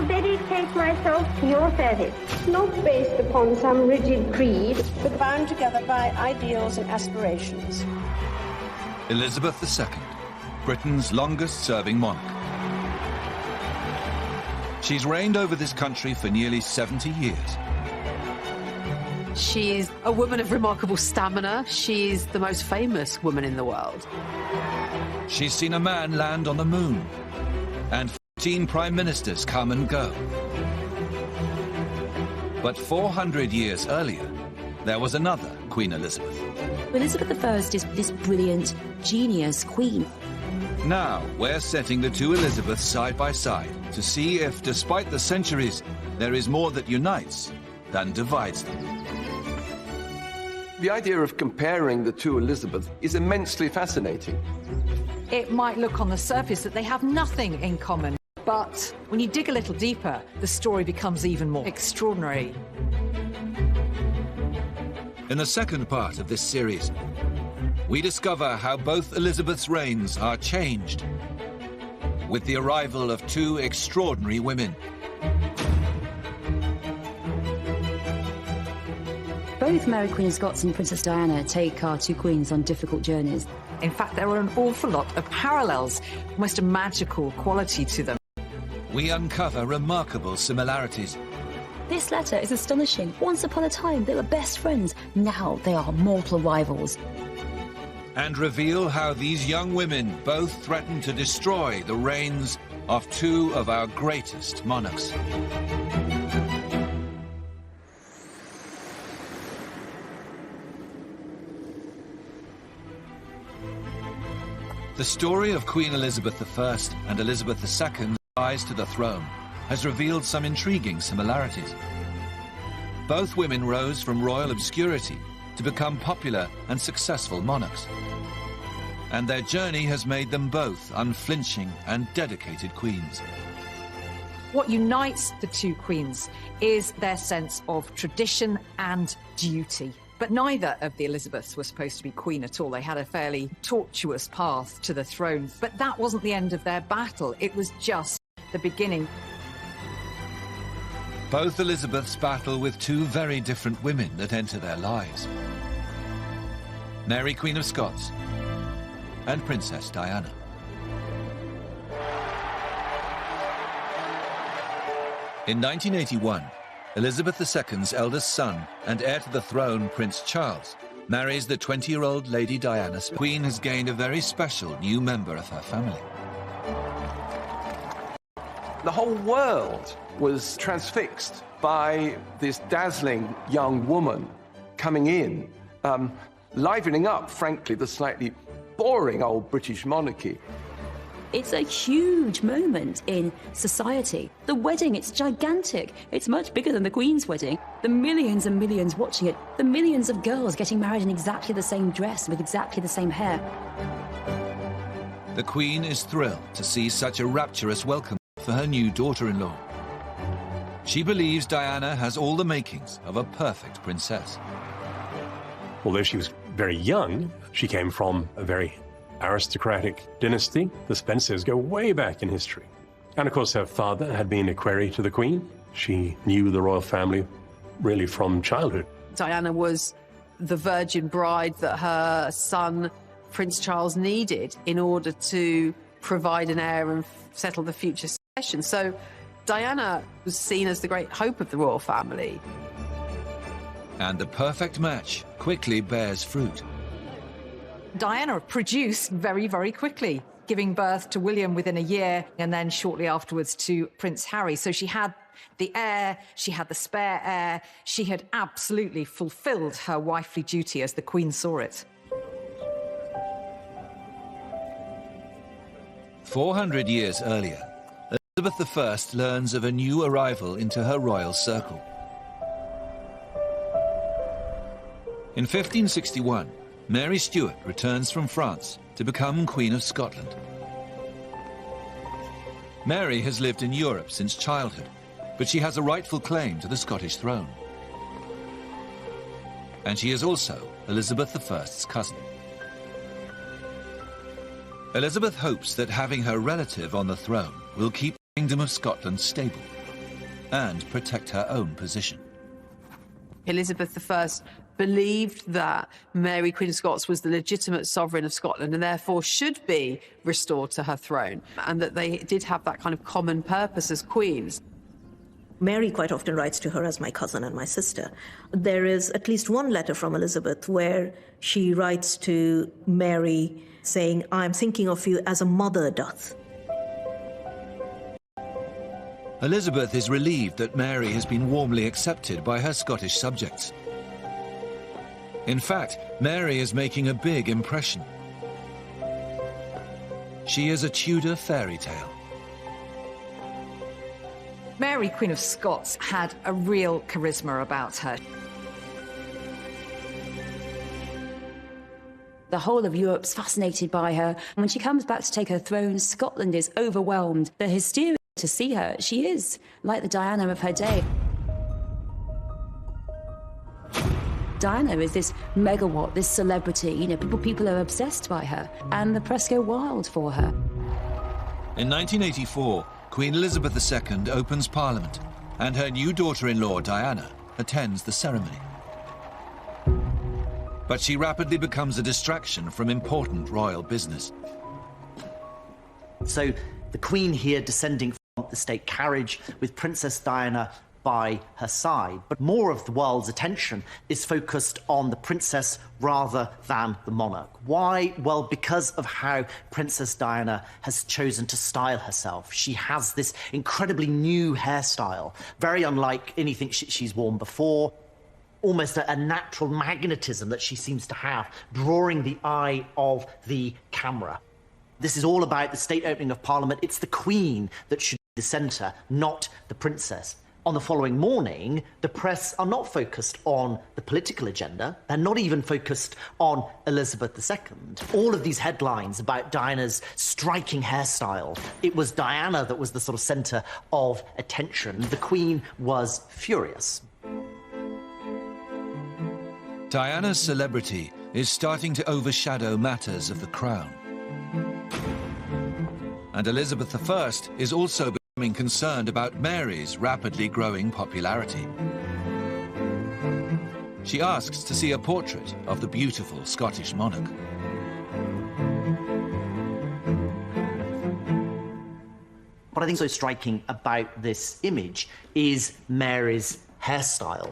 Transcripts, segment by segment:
now dedicate myself to your service. Not based upon some rigid creed, but bound together by ideals and aspirations. Elizabeth II, Britain's longest-serving monarch. She's reigned over this country for nearly 70 years. She's a woman of remarkable stamina. She's the most famous woman in the world. She's seen a man land on the moon, and 14 prime ministers come and go. But 400 years earlier, there was another Queen Elizabeth. Elizabeth I is this brilliant, genius queen. Now, we're setting the two Elizabeths side by side to see if, despite the centuries, there is more that unites than divides them. The idea of comparing the two Elizabeths is immensely fascinating. It might look on the surface that they have nothing in common, but when you dig a little deeper, the story becomes even more extraordinary. In the second part of this series, we discover how both Elizabeth's reigns are changed with the arrival of two extraordinary women. Both Mary Queen of Scots and Princess Diana take our two queens on difficult journeys. In fact, there are an awful lot of parallels, almost a magical quality to them. We uncover remarkable similarities. This letter is astonishing. Once upon a time, they were best friends. Now they are mortal rivals. And reveal how these young women both threaten to destroy the reigns of two of our greatest monarchs. The story of Queen Elizabeth I and Elizabeth II's rise to the throne has revealed some intriguing similarities. Both women rose from royal obscurity to become popular and successful monarchs. And their journey has made them both unflinching and dedicated queens. What unites the two queens is their sense of tradition and duty. But neither of the Elizabeths were supposed to be queen at all. They had a fairly tortuous path to the throne. But that wasn't the end of their battle. It was just the beginning. Both Elizabeths battle with two very different women that enter their lives. Mary, Queen of Scots, and Princess Diana. In 1981, Elizabeth II's eldest son and heir to the throne, Prince Charles, marries the 20-year-old Lady Diana. The Queen has gained a very special new member of her family. The whole world was transfixed by this dazzling young woman coming in, livening up, frankly, the slightly boring old British monarchy. It's a huge moment in society. The wedding, it's gigantic. It's much bigger than the Queen's wedding. The millions and millions watching it. The millions of girls getting married in exactly the same dress with exactly the same hair. The Queen is thrilled to see such a rapturous welcome for her new daughter-in-law. She believes Diana has all the makings of a perfect princess. Although she was very young, she came from a very aristocratic dynasty. The Spencers go way back in history. And of course her father had been a query to the Queen. She knew the royal family really from childhood. Diana was the virgin bride that her son, Prince Charles, needed in order to provide an heir and settle the future succession. So Diana was seen as the great hope of the royal family. And the perfect match quickly bears fruit. Diana produced very, very quickly, giving birth to William within a year and then shortly afterwards to Prince Harry. So she had the heir, she had the spare heir, she had absolutely fulfilled her wifely duty as the Queen saw it. 400 years earlier, Elizabeth I learns of a new arrival into her royal circle. In 1561, Mary Stuart returns from France to become Queen of Scotland. Mary has lived in Europe since childhood, but she has a rightful claim to the Scottish throne. And she is also Elizabeth I's cousin. Elizabeth hopes that having her relative on the throne will keep the Kingdom of Scotland stable. and protect her own position. Elizabeth I believed that Mary, Queen of Scots, was the legitimate sovereign of Scotland and therefore should be restored to her throne, and that they did have that kind of common purpose as queens. Mary quite often writes to her as my cousin and my sister. There is at least one letter from Elizabeth where she writes to Mary saying, "I am thinking of you as a mother doth." Elizabeth is relieved that Mary has been warmly accepted by her Scottish subjects. In fact, Mary is making a big impression. She is a Tudor fairy tale. Mary, Queen of Scots, had a real charisma about her. The whole of Europe's fascinated by her. When she comes back to take her throne, Scotland is overwhelmed. The hysteria to see her. She is like the Diana of her day. Diana is this megawatt, this celebrity. You know, people are obsessed by her, and the press go wild for her. In 1984, Queen Elizabeth II opens Parliament, and her new daughter-in-law, Diana, attends the ceremony. But she rapidly becomes a distraction from important royal business. So the Queen here descending from the state carriage with Princess Diana by her side. But more of the world's attention is focused on the princess rather than the monarch. Why? Well, because of how Princess Diana has chosen to style herself. She has this incredibly new hairstyle, very unlike anything she's worn before. Almost a natural magnetism that she seems to have, drawing the eye of the camera. This is all about the state opening of Parliament. It's the Queen that should be the centre, not the princess. On the following morning, the press are not focused on the political agenda. They're not even focused on Elizabeth II. All of these headlines about Diana's striking hairstyle, it was Diana that was the sort of centre of attention. The Queen was furious. Diana's celebrity is starting to overshadow matters of the crown. And Elizabeth I is also becoming concerned about Mary's rapidly growing popularity. She asks to see a portrait of the beautiful Scottish monarch. What I think is so striking about this image is Mary's hairstyle.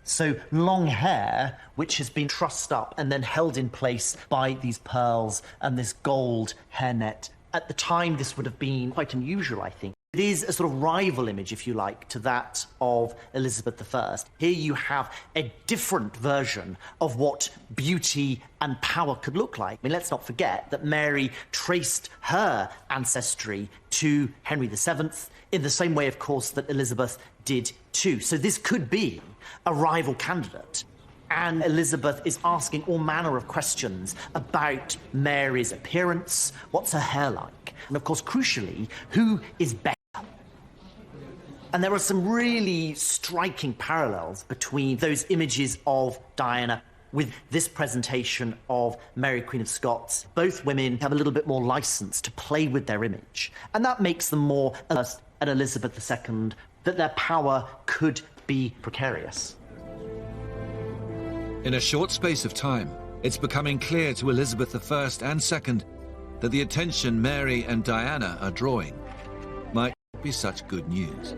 So long hair, which has been trussed up and then held in place by these pearls and this gold hairnet. At the time, this would have been quite unusual, I think. It is a sort of rival image, if you like, to that of Elizabeth I. Here you have a different version of what beauty and power could look like. I mean, let's not forget that Mary traced her ancestry to Henry VII in the same way, of course, that Elizabeth did too. So this could be a rival candidate. And Elizabeth is asking all manner of questions about Mary's appearance, what's her hair like, and of course, crucially, who is better? And there are some really striking parallels between those images of Diana with this presentation of Mary, Queen of Scots. Both women have a little bit more license to play with their image, and that makes them more alert at Elizabeth II, that their power could be precarious. In a short space of time, it's becoming clear to Elizabeth I and II that the attention Mary and Diana are drawing might not be such good news.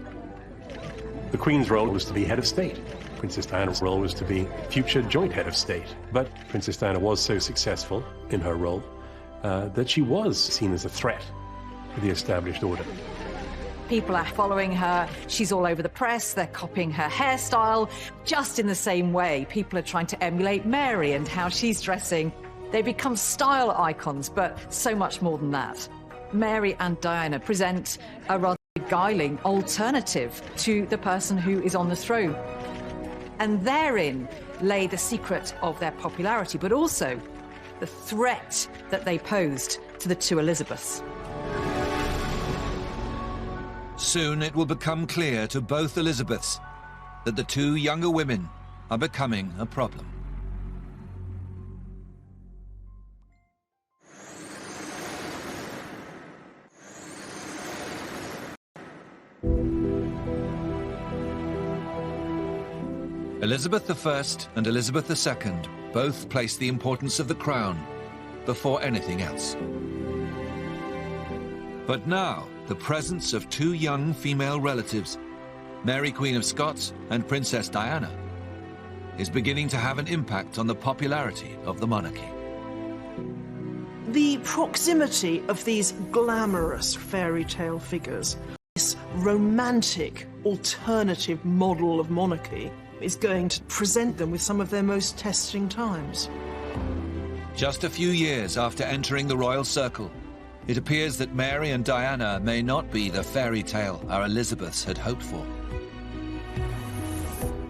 The Queen's role was to be head of state. Princess Diana's role was to be future joint head of state. But Princess Diana was so successful in her role that she was seen as a threat to the established order. People are following her. She's all over the press. They're copying her hairstyle. Just in the same way, people are trying to emulate Mary and how she's dressing. They become style icons, but so much more than that. Mary and Diana present a rather beguiling alternative to the person who is on the throne. And therein lay the secret of their popularity, but also the threat that they posed to the two Elizabeths. Soon it will become clear to both Elizabeths that the two younger women are becoming a problem. Elizabeth I and Elizabeth II both placed the importance of the crown before anything else. But now, the presence of two young female relatives, Mary Queen of Scots and Princess Diana, is beginning to have an impact on the popularity of the monarchy. The proximity of these glamorous fairy tale figures, this romantic alternative model of monarchy, is going to present them with some of their most testing times. Just a few years after entering the royal circle, it appears that Mary and Diana may not be the fairy tale our Elizabeths had hoped for.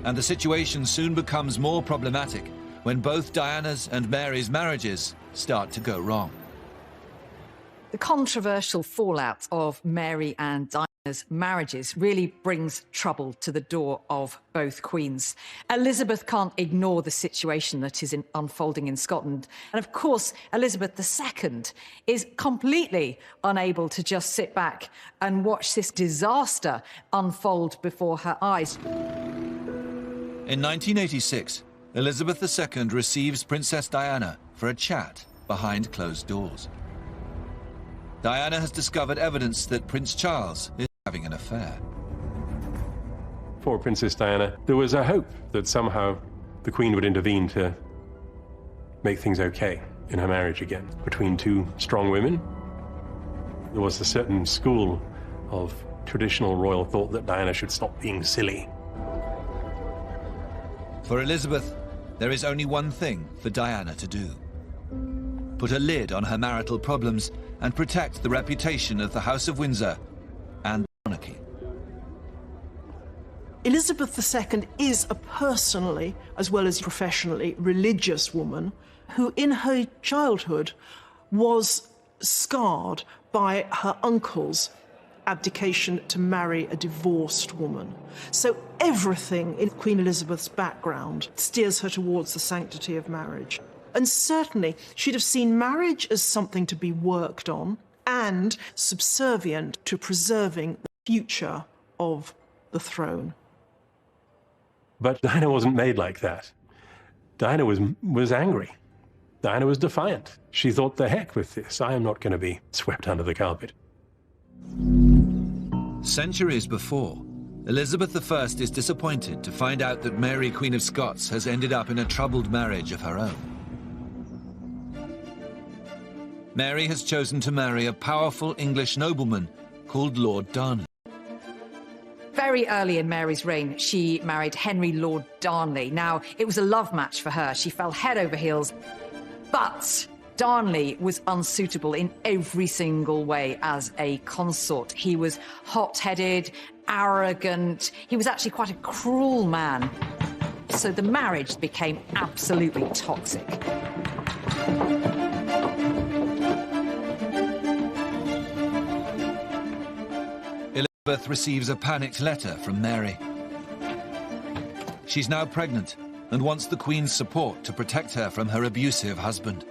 And the situation soon becomes more problematic when both Diana's and Mary's marriages start to go wrong. The controversial fallout of Mary and Diana's marriages really brings trouble to the door of both queens. Elizabeth can't ignore the situation that is unfolding in Scotland. And of course, Elizabeth II is completely unable to just sit back and watch this disaster unfold before her eyes. In 1986, Elizabeth II receives Princess Diana for a chat behind closed doors. Diana has discovered evidence that Prince Charles is having an affair. For Princess Diana, there was a hope that somehow the Queen would intervene to make things okay in her marriage again between two strong women. There was a certain school of traditional royal thought that Diana should stop being silly. For Elizabeth, there is only one thing for Diana to do: put a lid on her marital problems and protect the reputation of the House of Windsor and the monarchy. Elizabeth II is a personally, as well as professionally, religious woman who in her childhood was scarred by her uncle's abdication to marry a divorced woman. So everything in Queen Elizabeth's background steers her towards the sanctity of marriage. And certainly she'd have seen marriage as something to be worked on and subservient to preserving the future of the throne. But Diana wasn't made like that. Diana was angry. Diana was defiant. She thought, the heck with this. I am not going to be swept under the carpet. Centuries before, Elizabeth I is disappointed to find out that Mary, Queen of Scots, has ended up in a troubled marriage of her own. Mary has chosen to marry a powerful English nobleman called Lord Darnley. Very early in Mary's reign, she married Henry Lord Darnley. Now, it was a love match for her. She fell head over heels. But Darnley was unsuitable in every single way as a consort. He was hot-headed, arrogant. He was actually quite a cruel man. So the marriage became absolutely toxic. Elizabeth receives a panicked letter from Mary. She's now pregnant and wants the Queen's support to protect her from her abusive husband.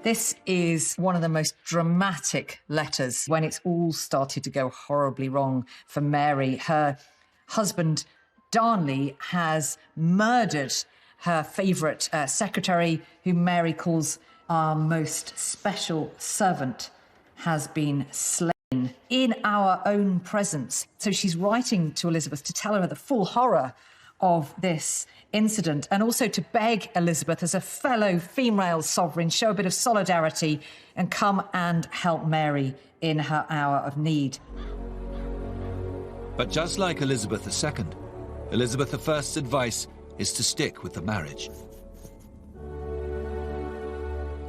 This is one of the most dramatic letters when it's all started to go horribly wrong for Mary. Her husband, Darnley, has murdered her favourite secretary, whom Mary calls our most special servant, has been slain in our own presence. So she's writing to Elizabeth to tell her the full horror of this incident and also to beg Elizabeth, as a fellow female sovereign, show a bit of solidarity and come and help Mary in her hour of need. But just like Elizabeth II, Elizabeth I's advice is to stick with the marriage.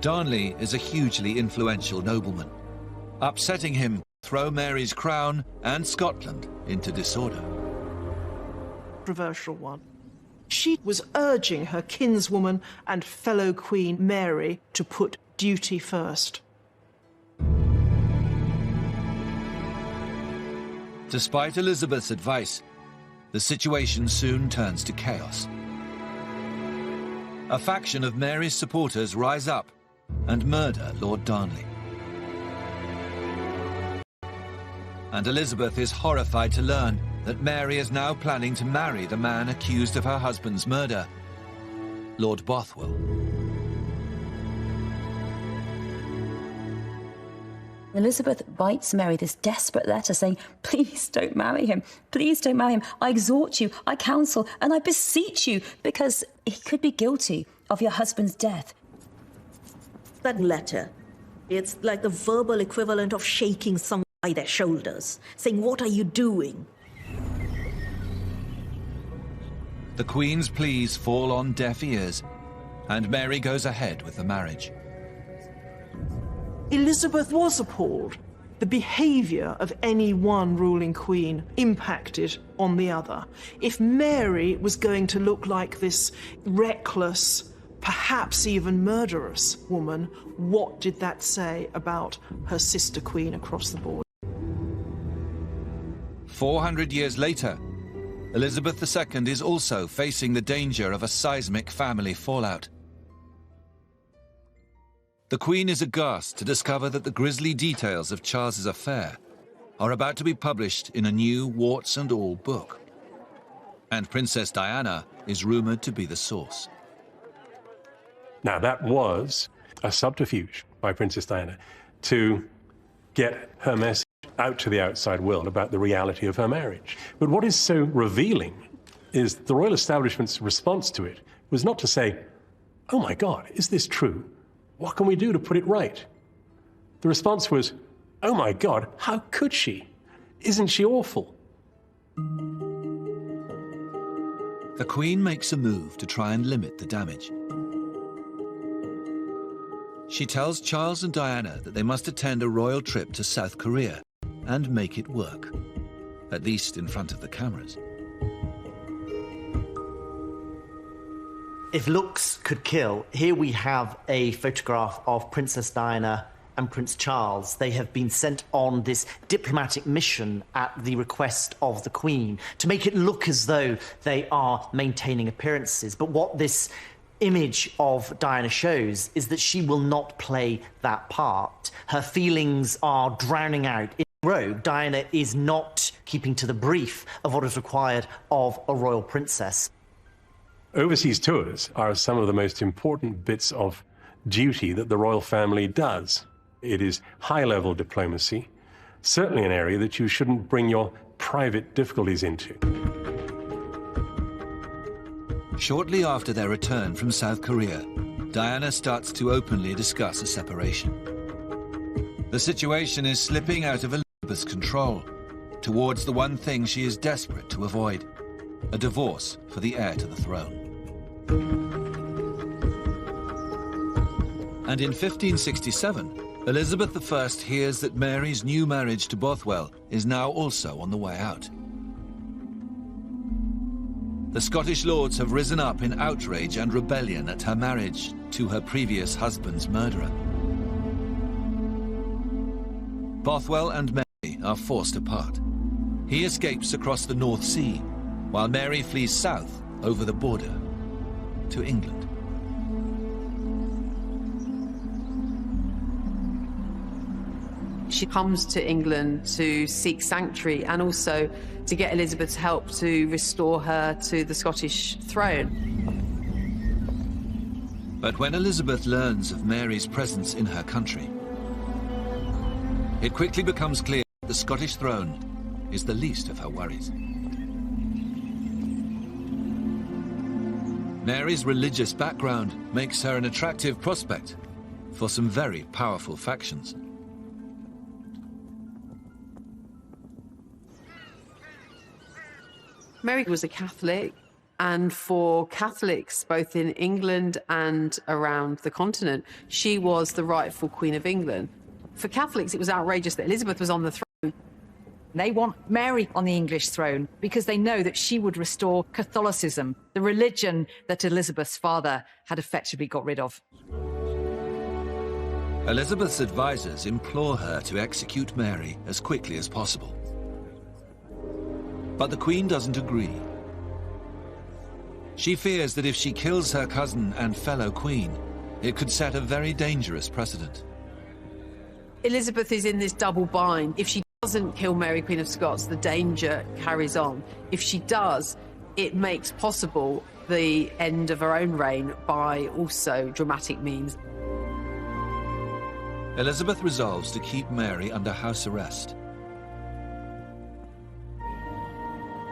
Darnley is a hugely influential nobleman. Upsetting him will throw Mary's crown and Scotland into disorder. Controversial one. She was urging her kinswoman and fellow Queen Mary to put duty first. Despite Elizabeth's advice, the situation soon turns to chaos. A faction of Mary's supporters rise up and murder Lord Darnley. And Elizabeth is horrified to learn that Mary is now planning to marry the man accused of her husband's murder, Lord Bothwell. Elizabeth writes Mary this desperate letter saying, please don't marry him. Please don't marry him. I exhort you, I counsel, and I beseech you, because he could be guilty of your husband's death. That letter, it's like the verbal equivalent of shaking someone by their shoulders, saying, what are you doing? The Queen's pleas fall on deaf ears, and Mary goes ahead with the marriage. Elizabeth was appalled. The behaviour of any one ruling queen impacted on the other. If Mary was going to look like this reckless, perhaps even murderous woman, what did that say about her sister queen across the board? 400 years later, Elizabeth II is also facing the danger of a seismic family fallout. The Queen is aghast to discover that the grisly details of Charles's affair are about to be published in a new warts and all book. And Princess Diana is rumoured to be the source. Now, that was a subterfuge by Princess Diana to get her message out to the outside world about the reality of her marriage. But what is so revealing is the royal establishment's response to it was not to say, oh my God, is this true? What can we do to put it right? The response was, oh my God, how could she? Isn't she awful? The Queen makes a move to try and limit the damage. She tells Charles and Diana that they must attend a royal trip to South Korea and make it work, at least in front of the cameras. If looks could kill, here we have a photograph of Princess Diana and Prince Charles. They have been sent on this diplomatic mission at the request of the Queen to make it look as though they are maintaining appearances. But what this image of Diana shows is that she will not play that part. Her feelings are drowning out. In Rogue, Diana is not keeping to the brief of what is required of a royal princess. Overseas tours are some of the most important bits of duty that the royal family does. It is high-level diplomacy, certainly an area that you shouldn't bring your private difficulties into. Shortly after their return from South Korea, Diana starts to openly discuss a separation. The situation is slipping out of Elizabeth's control towards the one thing she is desperate to avoid: a divorce for the heir to the throne. And in 1567, Elizabeth I hears that Mary's new marriage to Bothwell is now also on the way out. The Scottish lords have risen up in outrage and rebellion at her marriage to her previous husband's murderer. Bothwell and Mary are forced apart. He escapes across the North Sea, while Mary flees south over the border to England. She comes to England to seek sanctuary and also to get Elizabeth's help to restore her to the Scottish throne. But when Elizabeth learns of Mary's presence in her country, it quickly becomes clear that the Scottish throne is the least of her worries. Mary's religious background makes her an attractive prospect for some very powerful factions. Mary was a Catholic, and for Catholics, both in England and around the continent, she was the rightful Queen of England. For Catholics, it was outrageous that Elizabeth was on the throne. They want Mary on the English throne because they know that she would restore Catholicism, the religion that Elizabeth's father had effectively got rid of. Elizabeth's advisors implore her to execute Mary as quickly as possible. But the Queen doesn't agree. She fears that if she kills her cousin and fellow queen, it could set a very dangerous precedent. Elizabeth is in this double bind. If she doesn't kill Mary, Queen of Scots, the danger carries on. If she does, it makes possible the end of her own reign by also dramatic means. Elizabeth resolves to keep Mary under house arrest.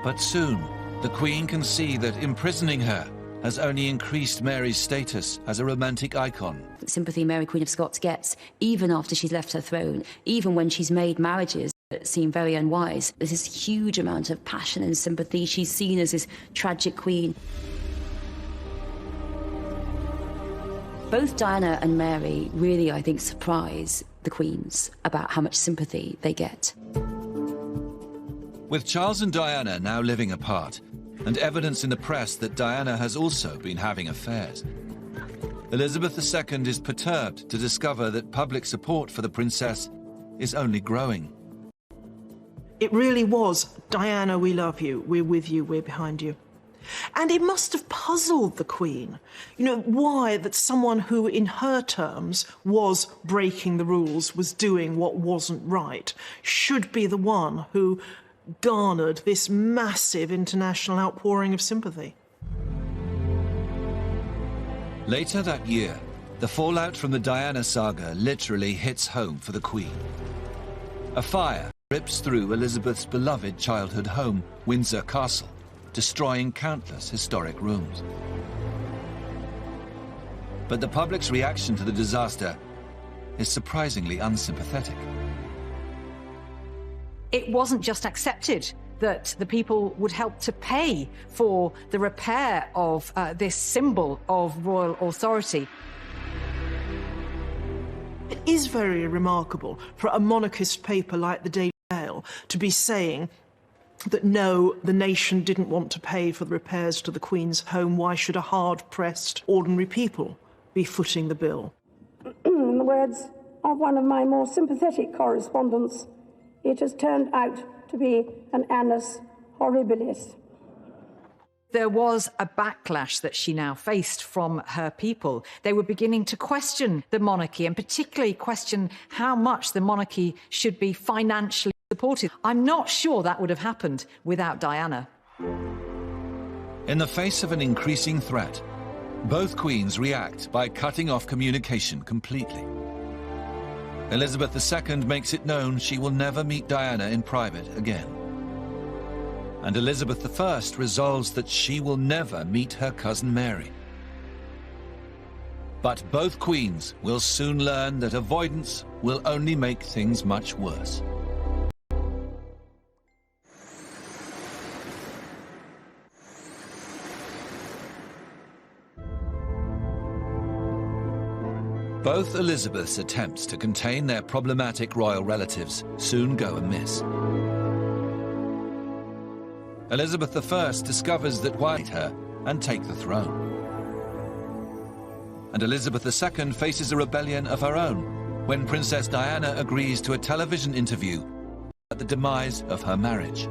But soon, the Queen can see that imprisoning her has only increased Mary's status as a romantic icon. The sympathy Mary, Queen of Scots gets, even after she's left her throne, even when she's made marriages that seem very unwise, there's this huge amount of passion and sympathy. She's seen as this tragic queen. Both Diana and Mary really, I think, surprise the queens about how much sympathy they get. With Charles and Diana now living apart, and evidence in the press that Diana has also been having affairs, Elizabeth II is perturbed to discover that public support for the princess is only growing. It really was, Diana, we love you, we're with you, we're behind you. And it must have puzzled the Queen, you know, why that someone who, in her terms, was breaking the rules, was doing what wasn't right, should be the one who garnered this massive international outpouring of sympathy. Later that year, the fallout from the Diana saga literally hits home for the Queen. A fire rips through Elizabeth's beloved childhood home, Windsor Castle, destroying countless historic rooms. But the public's reaction to the disaster is surprisingly unsympathetic. It wasn't just accepted that the people would help to pay for the repair of this symbol of royal authority. It is very remarkable for a monarchist paper like the Daily Mail to be saying that no, the nation didn't want to pay for the repairs to the Queen's home. Why should a hard-pressed ordinary people be footing the bill? In the words of one of my more sympathetic correspondents, it has turned out to be an annus horribilis. There was a backlash that she now faced from her people. They were beginning to question the monarchy, and particularly question how much the monarchy should be financially supported. I'm not sure that would have happened without Diana. In the face of an increasing threat, both queens react by cutting off communication completely. Elizabeth II makes it known she will never meet Diana in private again. And Elizabeth I resolves that she will never meet her cousin Mary. But both queens will soon learn that avoidance will only make things much worse. Both Elizabeth's attempts to contain their problematic royal relatives soon go amiss. Elizabeth I discovers that White her and take the throne. And Elizabeth II faces a rebellion of her own when Princess Diana agrees to a television interview at the demise of her marriage.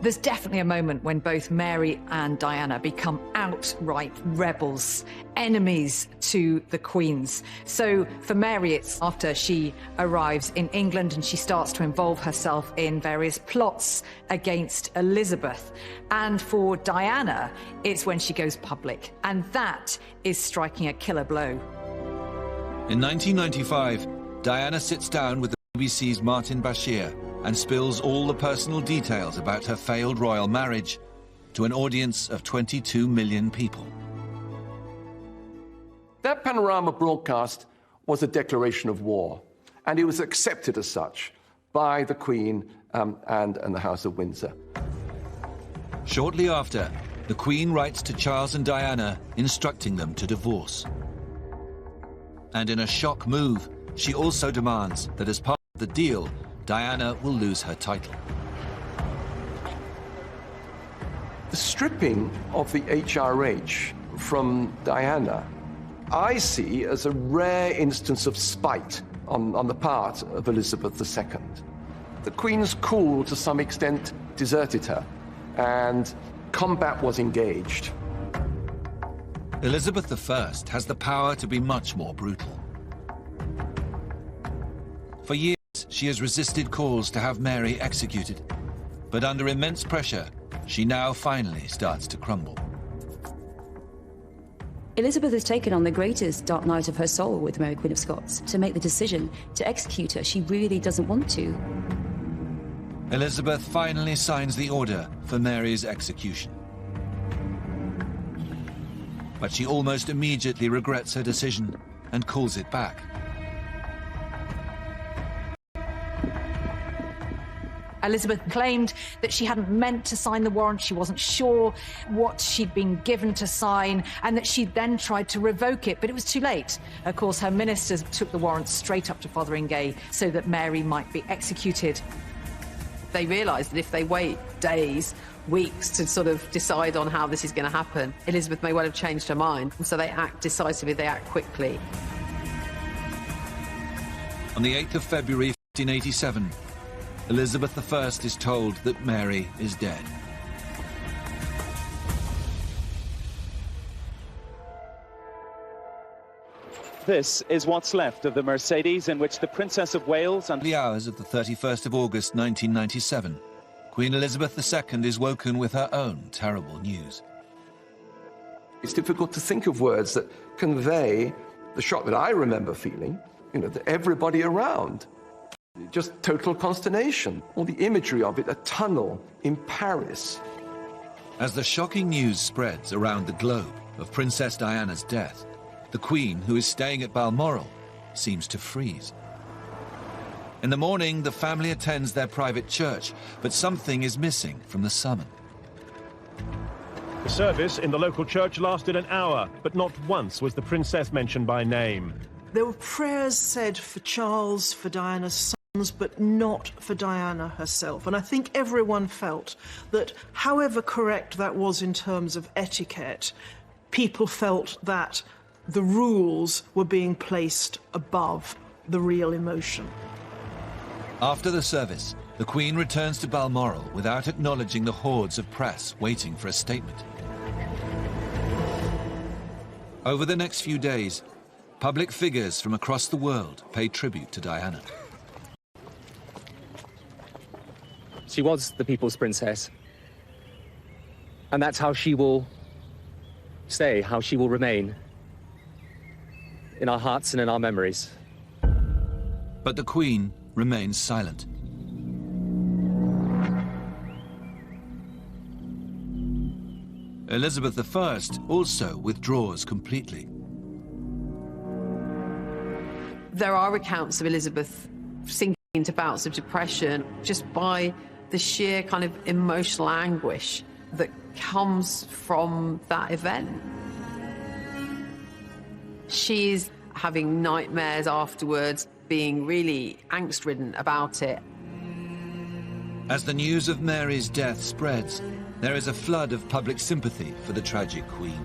There's definitely a moment when both Mary and Diana become outright rebels, enemies to the queens. So for Mary, it's after she arrives in England and she starts to involve herself in various plots against Elizabeth. And for Diana, it's when she goes public. And that is striking a killer blow. In 1995, Diana sits down with the BBC's Martin Bashir and spills all the personal details about her failed royal marriage to an audience of 22 million people. That Panorama broadcast was a declaration of war, and it was accepted as such by the Queen and the House of Windsor. Shortly after, the Queen writes to Charles and Diana instructing them to divorce. And in a shock move, she also demands that as part of the deal, Diana will lose her title. The stripping of the HRH from Diana, I see as a rare instance of spite on the part of Elizabeth II. The Queen's cool, to some extent, deserted her, and combat was engaged. Elizabeth I has the power to be much more brutal. For years, she has resisted calls to have Mary executed. But under immense pressure, she now finally starts to crumble. Elizabeth has taken on the greatest dark night of her soul with Mary, Queen of Scots, to make the decision to execute her. She really doesn't want to. Elizabeth finally signs the order for Mary's execution. But she almost immediately regrets her decision and calls it back. Elizabeth claimed that she hadn't meant to sign the warrant, she wasn't sure what she'd been given to sign, and that she'd then tried to revoke it, but it was too late. Of course, her ministers took the warrant straight up to Fotheringay so that Mary might be executed. They realise that if they wait days, weeks to sort of decide on how this is going to happen, Elizabeth may well have changed her mind, and so they act decisively, they act quickly. On the 8th of February 1587, Elizabeth I is told that Mary is dead. This is what's left of the Mercedes in which the Princess of Wales and the hours of the 31st of August 1997, Queen Elizabeth II is woken with her own terrible news. It's difficult to think of words that convey the shock that I remember feeling, to everybody around. Just total consternation. All the imagery of it, a tunnel in Paris. As the shocking news spreads around the globe of Princess Diana's death, the Queen, who is staying at Balmoral, seems to freeze. In the morning, the family attends their private church, but something is missing from the summon. The service in the local church lasted an hour, but not once was the princess mentioned by name. There were prayers said for Charles, for Diana's sons, but not for Diana herself. And I think everyone felt that, however correct that was in terms of etiquette, people felt that the rules were being placed above the real emotion. After the service, the Queen returns to Balmoral without acknowledging the hordes of press waiting for a statement. Over the next few days, public figures from across the world pay tribute to Diana. She was the people's princess. And that's how she will stay, how she will remain. In our hearts and in our memories. But the Queen remains silent. Elizabeth I also withdraws completely. There are accounts of Elizabeth sinking into bouts of depression just by the sheer kind of emotional anguish that comes from that event. She's having nightmares afterwards, being really angst-ridden about it. As the news of Mary's death spreads, there is a flood of public sympathy for the tragic Queen.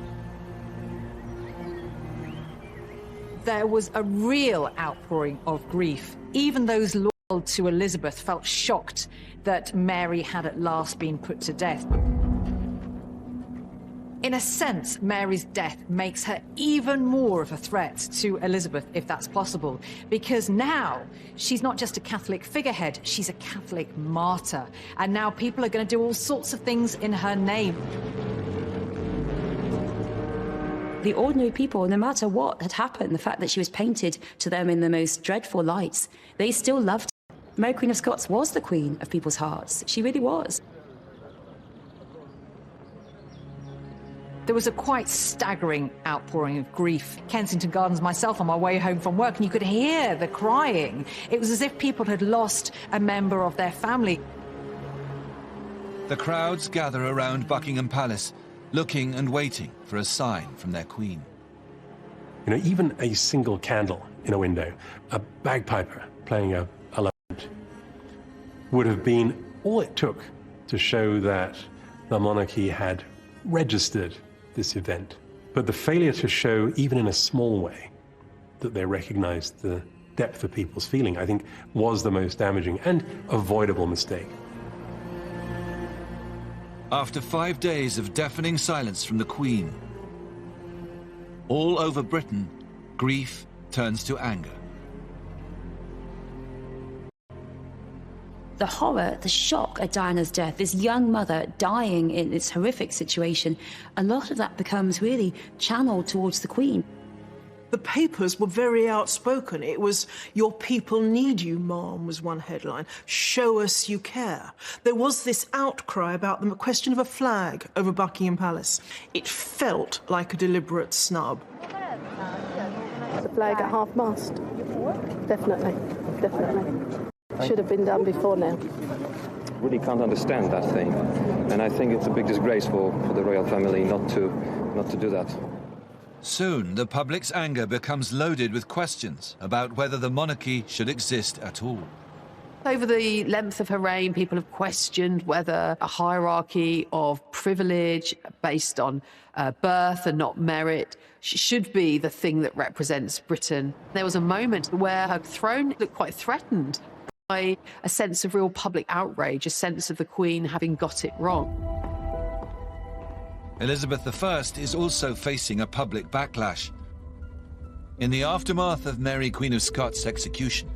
There was a real outpouring of grief. Even those loyal to Elizabeth felt shocked that Mary had at last been put to death. In a sense, Mary's death makes her even more of a threat to Elizabeth, if that's possible, because now she's not just a Catholic figurehead, she's a Catholic martyr. And now people are going to do all sorts of things in her name. The ordinary people, no matter what had happened, the fact that she was painted to them in the most dreadful lights, they still loved her. Mary, Queen of Scots, was the queen of people's hearts. She really was. There was a quite staggering outpouring of grief. Kensington Gardens, myself, on my way home from work, and you could hear the crying. It was as if people had lost a member of their family. The crowds gather around Buckingham Palace, looking and waiting for a sign from their Queen. Even a single candle in a window, a bagpiper playing a lament, would have been all it took to show that the monarchy had registered this event. But the failure to show, even in a small way, that they recognized the depth of people's feeling, I think, was the most damaging and avoidable mistake. After 5 days of deafening silence from the Queen, all over Britain, grief turns to anger. The horror, the shock at Diana's death, this young mother dying in this horrific situation, a lot of that becomes really channeled towards the Queen. The papers were very outspoken. It was, "Your people need you, Mom," was one headline. "Show us you care." There was this outcry about the question of a flag over Buckingham Palace. It felt like a deliberate snub. The flag at half-mast. Definitely. Should have been done before now. Really can't understand that thing. And I think it's a big disgrace for the royal family not to do that. Soon, the public's anger becomes loaded with questions about whether the monarchy should exist at all. Over the length of her reign, people have questioned whether a hierarchy of privilege based on birth and not merit should be the thing that represents Britain. There was a moment where her throne looked quite threatened by a sense of real public outrage, a sense of the Queen having got it wrong. Elizabeth I is also facing a public backlash. In the aftermath of Mary, Queen of Scots' execution,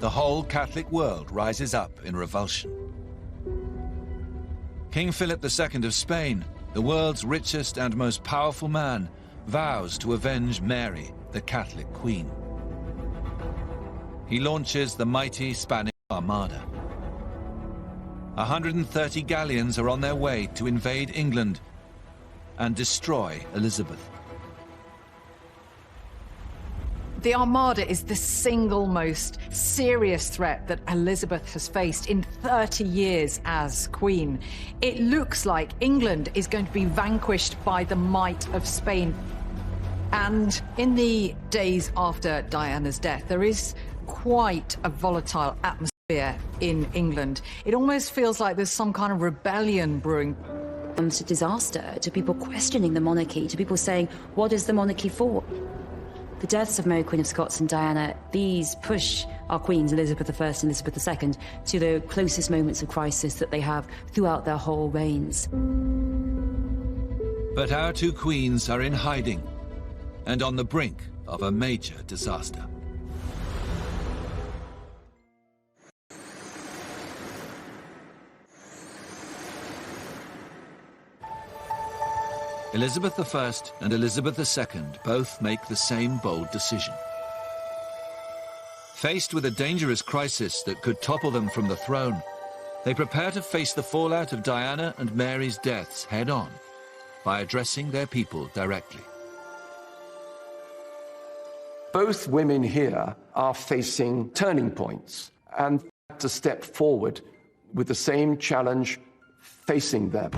the whole Catholic world rises up in revulsion. King Philip II of Spain, the world's richest and most powerful man, vows to avenge Mary, the Catholic Queen. He launches the mighty Spanish Armada. 130 galleons are on their way to invade England and destroy Elizabeth. The Armada is the single most serious threat that Elizabeth has faced in 30 years as Queen. It looks like England is going to be vanquished by the might of Spain. And in the days after Diana's death, there is quite a volatile atmosphere in England. It almost feels like there's some kind of rebellion brewing. To disaster, to people questioning the monarchy, to people saying, what is the monarchy for? The deaths of Mary, Queen of Scots and Diana, these push our queens, Elizabeth I and Elizabeth II, to the closest moments of crisis that they have throughout their whole reigns. But our two queens are in hiding and on the brink of a major disaster. Elizabeth I and Elizabeth II both make the same bold decision. Faced with a dangerous crisis that could topple them from the throne, they prepare to face the fallout of Diana and Mary's deaths head-on by addressing their people directly. Both women here are facing turning points and to step forward with the same challenge facing them.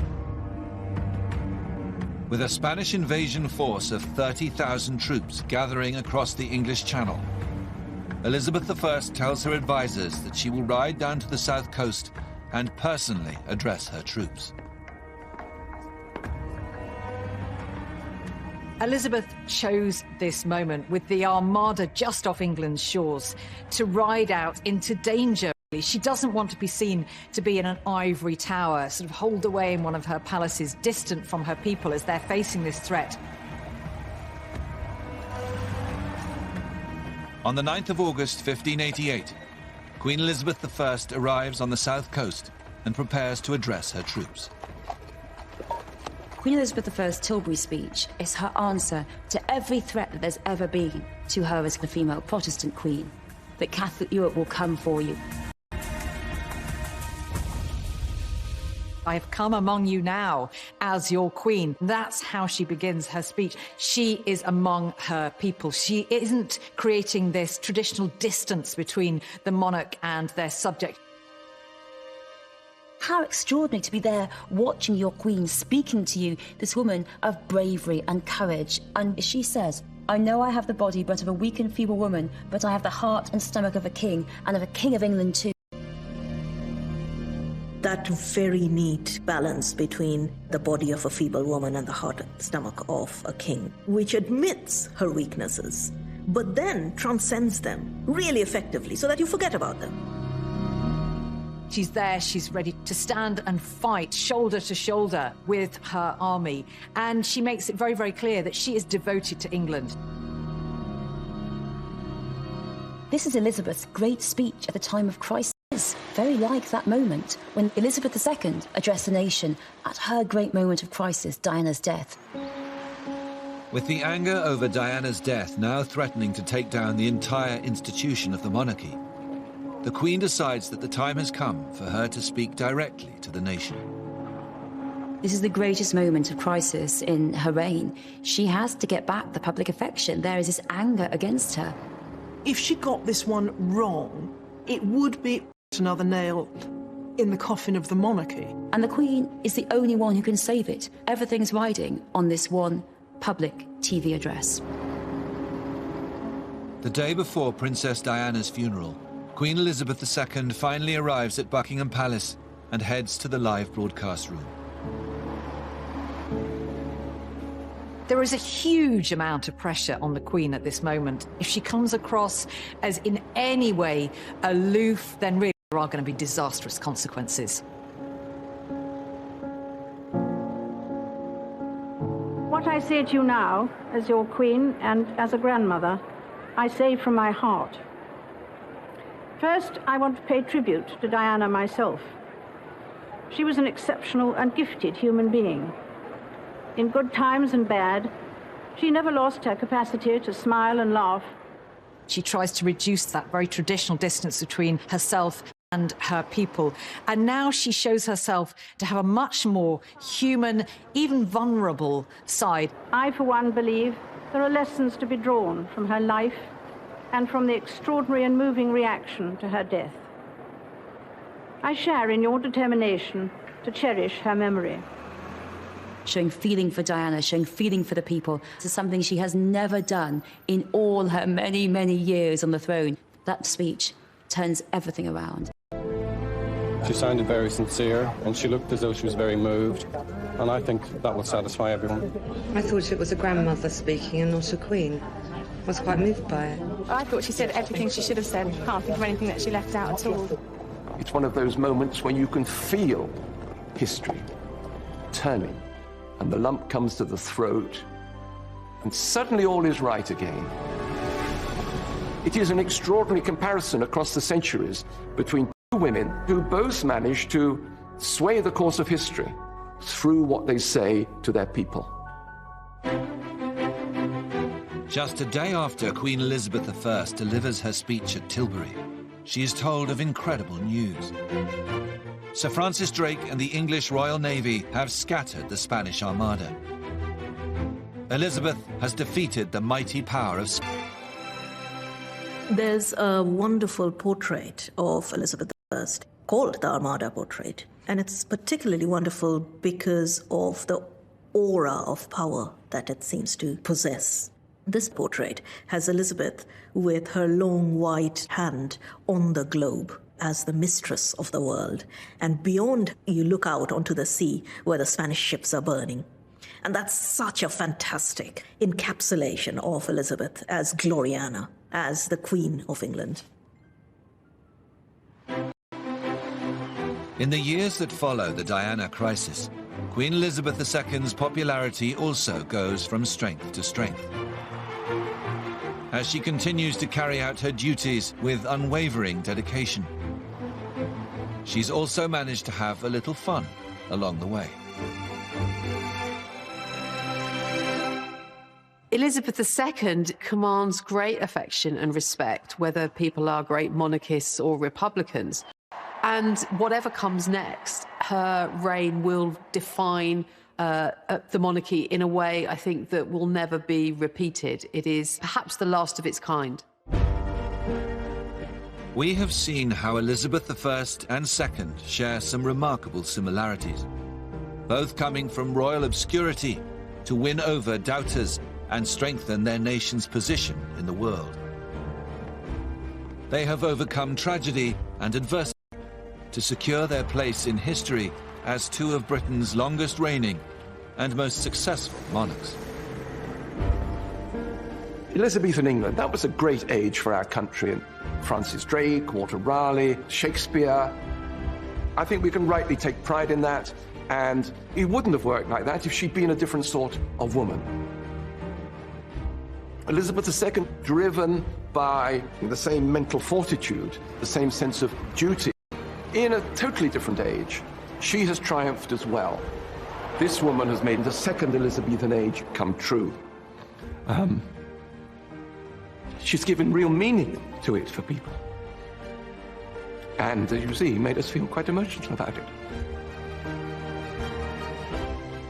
With a Spanish invasion force of 30,000 troops gathering across the English Channel, Elizabeth I tells her advisors that she will ride down to the south coast and personally address her troops. Elizabeth chose this moment with the Armada just off England's shores to ride out into danger. She doesn't want to be seen to be in an ivory tower, sort of holed away in one of her palaces, distant from her people as they're facing this threat. On the 9th of August, 1588, Queen Elizabeth I arrives on the south coast and prepares to address her troops. Queen Elizabeth I's Tilbury speech is her answer to every threat that there's ever been to her as the female Protestant queen, that Catholic Europe will come for you. I have come among you now as your queen. That's how she begins her speech. She is among her people. She isn't creating this traditional distance between the monarch and their subject. How extraordinary to be there watching your queen speaking to you, this woman of bravery and courage. And she says, I know I have the body but of a weak and feeble woman, but I have the heart and stomach of a king, and of a king of England too. That very neat balance between the body of a feeble woman and the heart and stomach of a king, which admits her weaknesses, but then transcends them really effectively so that you forget about them. She's there, she's ready to stand and fight shoulder to shoulder with her army. And she makes it very, very clear that she is devoted to England. This is Elizabeth's great speech at the time of crisis. very like that moment when Elizabeth II addressed the nation at her great moment of crisis, Diana's death. With the anger over Diana's death now threatening to take down the entire institution of the monarchy, the Queen decides that the time has come for her to speak directly to the nation. This is the greatest moment of crisis in her reign. She has to get back the public affection. There is this anger against her. If she got this one wrong, it would be another nail in the coffin of the monarchy. And the Queen is the only one who can save it. Everything's riding on this one public TV address. The day before Princess Diana's funeral, Queen Elizabeth II finally arrives at Buckingham Palace and heads to the live broadcast room. There is a huge amount of pressure on the Queen at this moment. If she comes across as in any way aloof, then really there are going to be disastrous consequences. What I say to you now, as your Queen and as a grandmother, I say from my heart. First, I want to pay tribute to Diana myself. She was an exceptional and gifted human being. In good times and bad, she never lost her capacity to smile and laugh. She tries to reduce that very traditional distance between herself and her people. And now she shows herself to have a much more human, even vulnerable side. I, for one, believe there are lessons to be drawn from her life and from the extraordinary and moving reaction to her death. I share in your determination to cherish her memory. Showing feeling for Diana, showing feeling for the people. This is something she has never done in all her many, many years on the throne. That speech turns everything around. She sounded very sincere, and she looked as though she was very moved, and I think that will satisfy everyone. I thought it was a grandmother speaking and not a queen. I was quite moved by it. I thought she said everything she should have said. Can't think of anything that she left out at all. It's one of those moments when you can feel history turning, and the lump comes to the throat, and suddenly all is right again. It is an extraordinary comparison across the centuries between two women who both managed to sway the course of history through what they say to their people. Just a day after Queen Elizabeth I delivers her speech at Tilbury, she is told of incredible news. Sir Francis Drake and the English Royal Navy have scattered the Spanish Armada. Elizabeth has defeated the mighty power of Spain. There's a wonderful portrait of Elizabeth I called the Armada Portrait, and it's particularly wonderful because of the aura of power that it seems to possess. This portrait has Elizabeth with her long white hand on the globe as the mistress of the world, and beyond you look out onto the sea where the Spanish ships are burning. And that's such a fantastic encapsulation of Elizabeth as Gloriana, as the Queen of England. In the years that follow the Diana crisis, Queen Elizabeth II's popularity also goes from strength to strength. As she continues to carry out her duties with unwavering dedication, she's also managed to have a little fun along the way. Elizabeth II commands great affection and respect, whether people are great monarchists or republicans. And whatever comes next, her reign will define the monarchy in a way, I think, that will never be repeated. It is perhaps the last of its kind. We have seen how Elizabeth I and II share some remarkable similarities, both coming from royal obscurity to win over doubters and strengthen their nation's position in the world. They have overcome tragedy and adversity to secure their place in history as two of Britain's longest reigning and most successful monarchs. Elizabethan England, that was a great age for our country. Francis Drake, Walter Raleigh, Shakespeare. I think we can rightly take pride in that, and it wouldn't have worked like that if she'd been a different sort of woman. Elizabeth II, driven by the same mental fortitude, the same sense of duty, in a totally different age, she has triumphed as well. This woman has made the second Elizabethan age come true. She's given real meaning to it for people. And, as you see, made us feel quite emotional about it.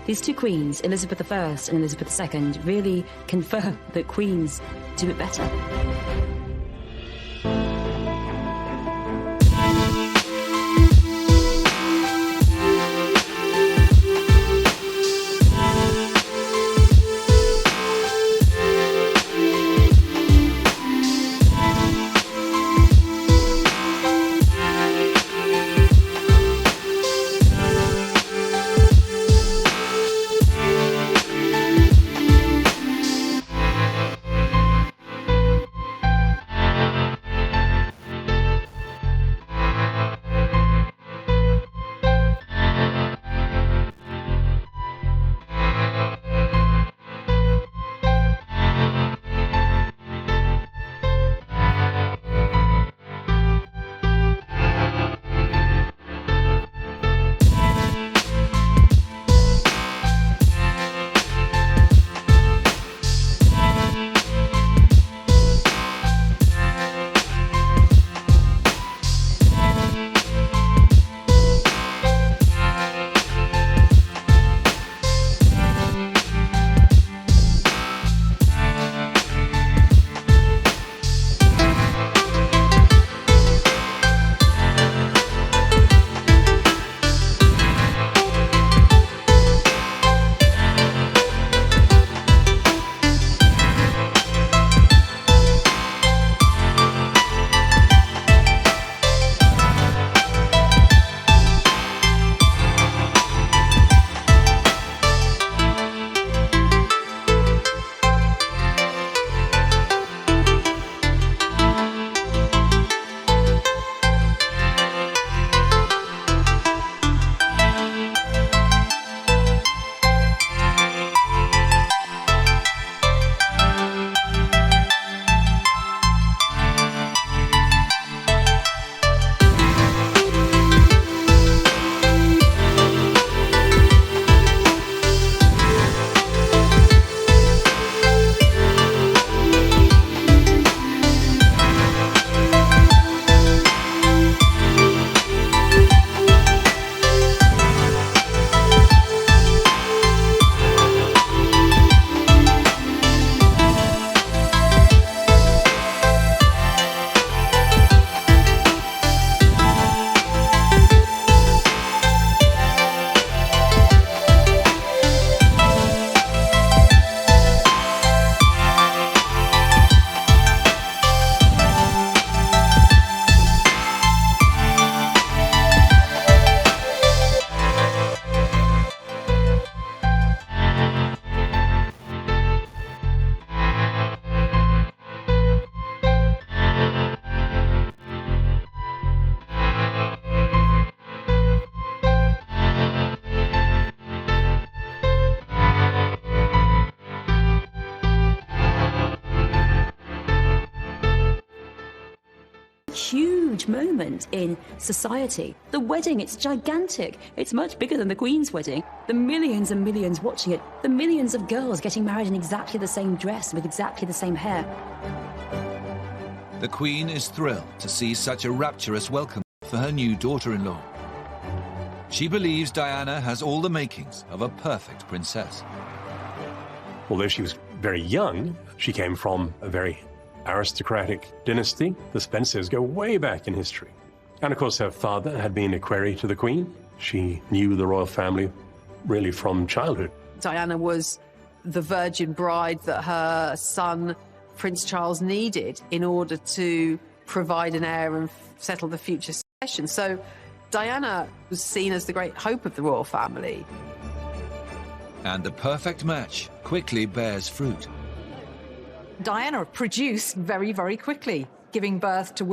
These two queens, Elizabeth I and Elizabeth II, really confirm that queens do it better. Huge moment in society. The wedding, it's gigantic. It's much bigger than the Queen's wedding. The millions and millions watching it. The millions of girls getting married in exactly the same dress with exactly the same hair. The Queen is thrilled to see such a rapturous welcome for her new daughter-in-law. She believes Diana has all the makings of a perfect princess. Although she was very young, she came from a very aristocratic dynasty. The Spencers go way back in history. And of course, her father had been a query to the Queen. She knew the royal family really from childhood. Diana was the virgin bride that her son, Prince Charles, needed in order to provide an heir and settle the future succession. So Diana was seen as the great hope of the royal family. And the perfect match quickly bears fruit. Diana produced very, very quickly, giving birth to